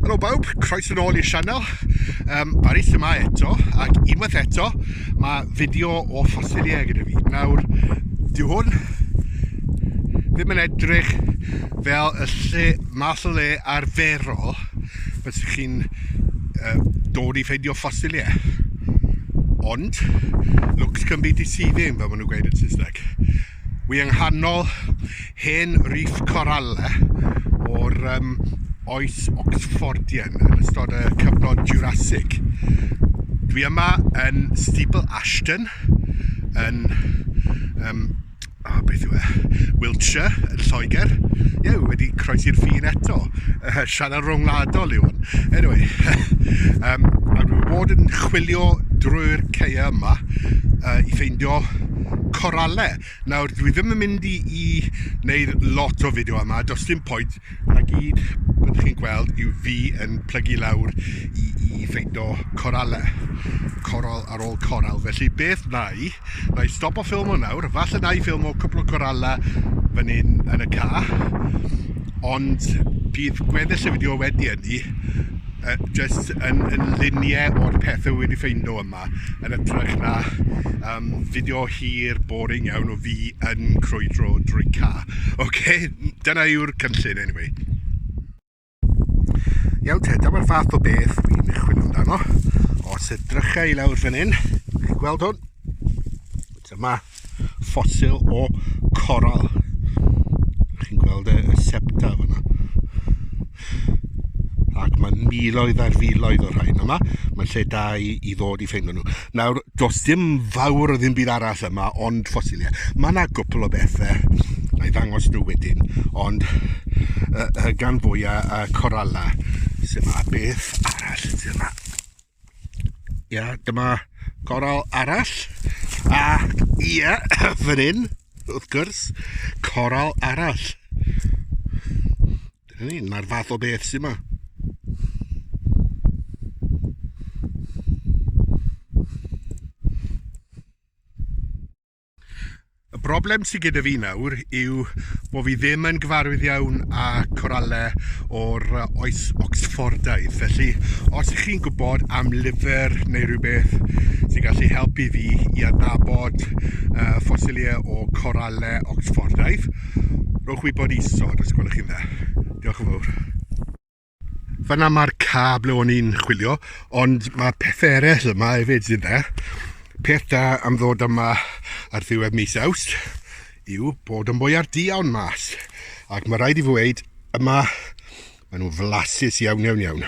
Helo bawb, croeso nôl i'r sianel. Baris yma eto, ac unwaith eto, mae fideo o ffosiliau gyda fi. Nawr, dyw hwn ddim yn edrych fel y lle, math o le arferol bys chi'n dod i ffeindio ffosiliau. Ond, looks can be deceiving, fel maen nhw'n gweud yn Saesneg. Wi yng nghanol hen reef coralau o'r oes Oxfordian yn ystod y cyfnod Jurassic. Dwi yma yn Steeple Ashton yn beth yw e? Wiltshire yn Lloegr. Wedi croesi'r ffin eto. Sianel rwngwladol yw hwn. Anyway, dwi bod yn chwilio drwy'r caeau yma i ffeindio coralau. Nawr, dwi ddim yn mynd i wneud lot o fideo yma, does dim pwynt. Na gyd, byddwch chi'n gweld, yw fi yn plygu lawr i ffeindio coralau. Coral ar ôl coral. Felly beth na i stop o ffilm o nawr. Falle na i ffilm o cwpl o coralau fan hyn yn y ca. Ond bydd gweddill y fideo wedi hynny just yn luniau o'r pethau wedi ffeindio yma yn ytrach na fideo hir, boring iawn o fi yn crwydro drwy ca. Okay, dyna yw'r cynllun anyway. Iawn te, dyma'r fath o beth fi'n chwilio amdano. Os edrychau i lawr fan hyn, chi'n gweld hwn? Dyma ffosil o coral. Chi'n gweld y septa fyna. Ac mae miloedd ar filoedd o rhain yma. Mae'n lle da i ddod i ffeindio nhw. Nawr, does dim fawr o ddim byd arall yma, ond ffosiliau. Mae yna gwpl o bethau, na i ddangos nhw wedyn, ond gan fwyaf coralau. Dyma beth arall, dyma. Dyma coral arall. A fan hyn, wrth gwrs, coral arall. Dyna ni, na'r fath o beth sy'n yma. Y broblem sydd gyda fi nawr yw bod fi ddim yn gyfarwydd iawn â coralau o'r oes Oxfordaidd. Felly, os ych chi'n gwybod am lyfr neu rhywbeth sy'n gallu helpu fi i adnabod ffosiliau o coralau Oxfordaidd, rhowch wybod isod os gwelwch chi'n dda. Diolch yn fawr. Fyna mae'r ca ble o'n i'n chwilio, ond mae pethau eraill yma hefyd sy'n dda. Peth da am ddod yma ar ddiwedd mis Awst yw bod yn mwy ar diawn mas. Ac mae rhaid i ddweud, yma maen nhw'n flasus iawn.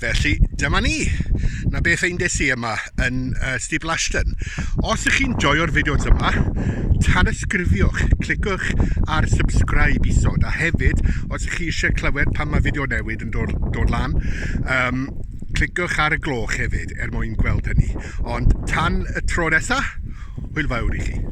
Felly, dyma ni. Na beth eindes i yma yn Steve Lashton. Os ydych chi'n joio'r fideos yma, tan ysgrifiwch, cliciwch ar subscribe isod. A hefyd, os ydych chi eisiau clywed pan mae fideo newid yn dod lan, cliciwch ar y gloch hefyd mwyn gweld hynny. Ond tan y tro nesaf, hwyl fawr i chi.